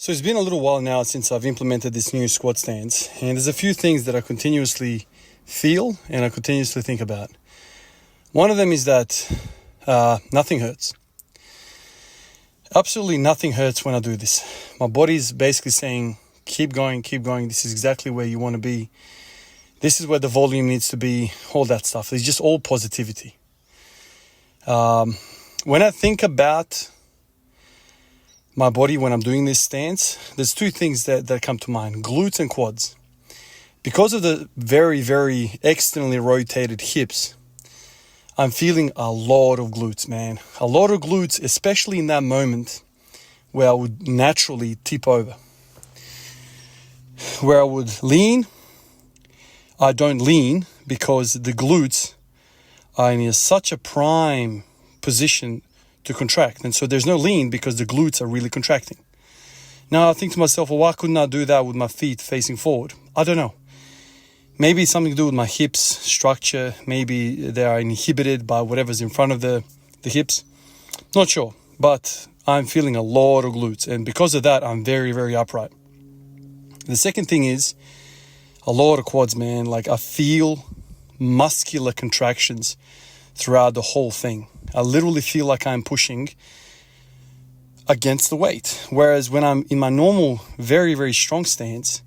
So it's been a little while now since I've implemented this new squat stance, and there's a few things that I continuously feel and I continuously think about. One of them is that nothing hurts. Absolutely nothing hurts when I do this. My body's basically saying, keep going. This is exactly where you want to be. This is where the volume needs to be, all that stuff. It's just all positivity. When I think about my body when I'm doing this stance, there's two things that come to mind: glutes and quads. Because of the very, very externally rotated hips, I'm feeling a lot of glutes, man. A lot of glutes, especially in that moment where I would naturally tip over. Where I would lean, I don't lean because the glutes are in such a prime position to contract, and so there's no lean because the glutes are really contracting. Now I think to myself, well, why couldn't I do that with my feet facing forward? I don't know. Maybe it's something to do with my hips structure. Maybe they are inhibited by whatever's in front of the hips. Not sure, but I'm feeling a lot of glutes, and because of that, I'm very, very upright. The second thing is a lot of quads, man. Like, I feel muscular contractions throughout the whole thing. I literally feel like I'm pushing against the weight. Whereas when I'm in my normal, very, very strong stance,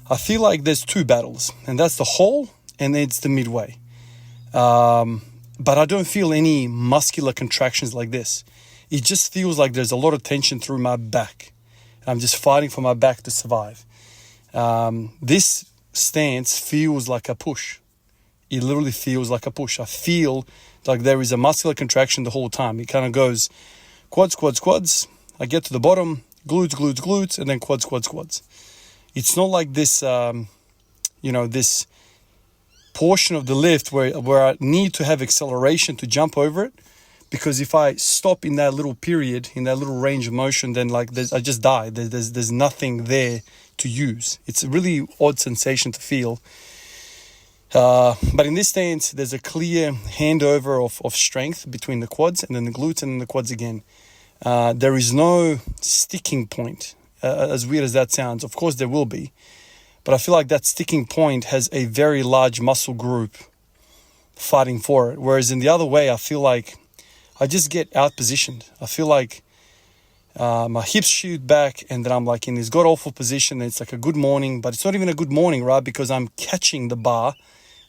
I feel like there's two battles, and that's the whole and it's the midway. But I don't feel any muscular contractions like this. It just feels like there's a lot of tension through my back. I'm just fighting for my back to survive. This stance feels like a push. It literally feels like a push. I feel like there is a muscular contraction the whole time. It kind of goes quads. I get to the bottom, glutes, and then quads. It's not like this, this portion of the lift where I need to have acceleration to jump over it. Because if I stop in that little period, in that little range of motion, then I just die. There's nothing there to use. It's a really odd sensation to feel. But in this stance, there's a clear handover of strength between the quads and then the glutes and then the quads again. There is no sticking point, as weird as that sounds. Of course, there will be. But I feel like that sticking point has a very large muscle group fighting for it. Whereas in the other way, I feel like I just get out-positioned. I feel like my hips shoot back and then I'm like in this god-awful position. It's like a good morning, but it's not even a good morning, right? Because I'm catching the bar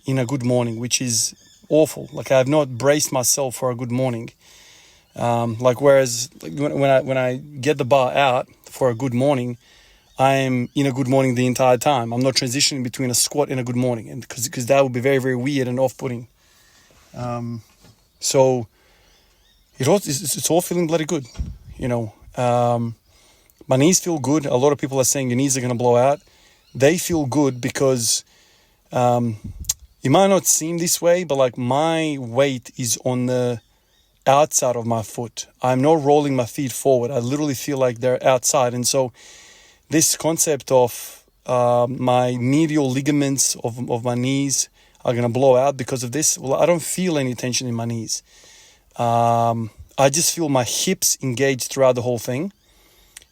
in a good morning, which is awful. Like, I have not braced myself for a good morning. Whereas when I get the bar out for a good morning, I am in a good morning the entire time. I'm not transitioning between a squat and a good morning, and because that would be very, very weird and off-putting. So it's all feeling bloody good, My knees feel good. A lot of people are saying your knees are going to blow out. They feel good because it might not seem this way, but like my weight is on the outside of my foot. I'm not rolling my feet forward. I literally feel like they're outside. And so this concept of my medial ligaments of my knees are going to blow out because of this. Well, I don't feel any tension in my knees. I just feel my hips engaged throughout the whole thing.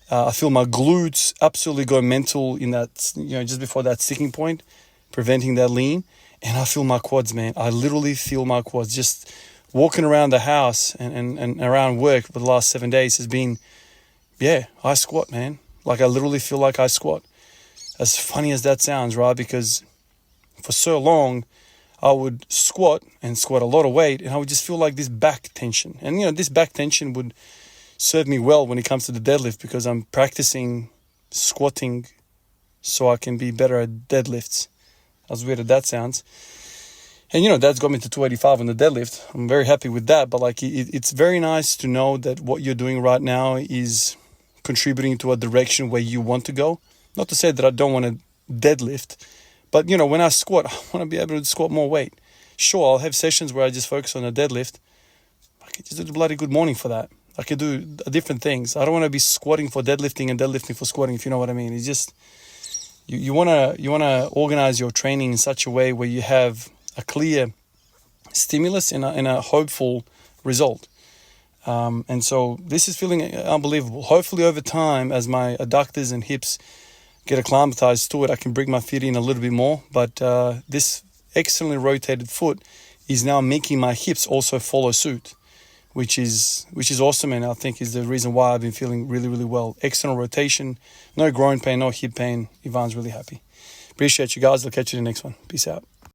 I feel my glutes absolutely go mental in that, just before that sticking point, preventing that lean. And I feel my quads, man. I literally feel my quads. Just walking around the house and around work for the last 7 days has been, I squat, man. Like, I literally feel like I squat. As funny as that sounds, right? Because for so long, I would squat a lot of weight, and I would just feel like this back tension. And, this back tension would serve me well when it comes to the deadlift because I'm practicing squatting so I can be better at deadlifts. As weird as that sounds. And, that's got me to 285 on the deadlift. I'm very happy with that. But, it's very nice to know that what you're doing right now is contributing to a direction where you want to go. Not to say that I don't want to deadlift. But, when I squat, I want to be able to squat more weight. Sure, I'll have sessions where I just focus on a deadlift. I can just do the bloody good morning for that. I can do different things. I don't want to be squatting for deadlifting and deadlifting for squatting, if you know what I mean. It's just, you want to organize your training in such a way where you have a clear stimulus and a hopeful result. And so this is feeling unbelievable. Hopefully over time, as my adductors and hips get acclimatized to it, I can bring my feet in a little bit more. But this excellently rotated foot is now making my hips also follow suit, which is awesome, and I think is the reason why I've been feeling really, really well. External rotation, no groin pain, no hip pain. Ivan's really happy. Appreciate you guys. I'll catch you in the next one. Peace out.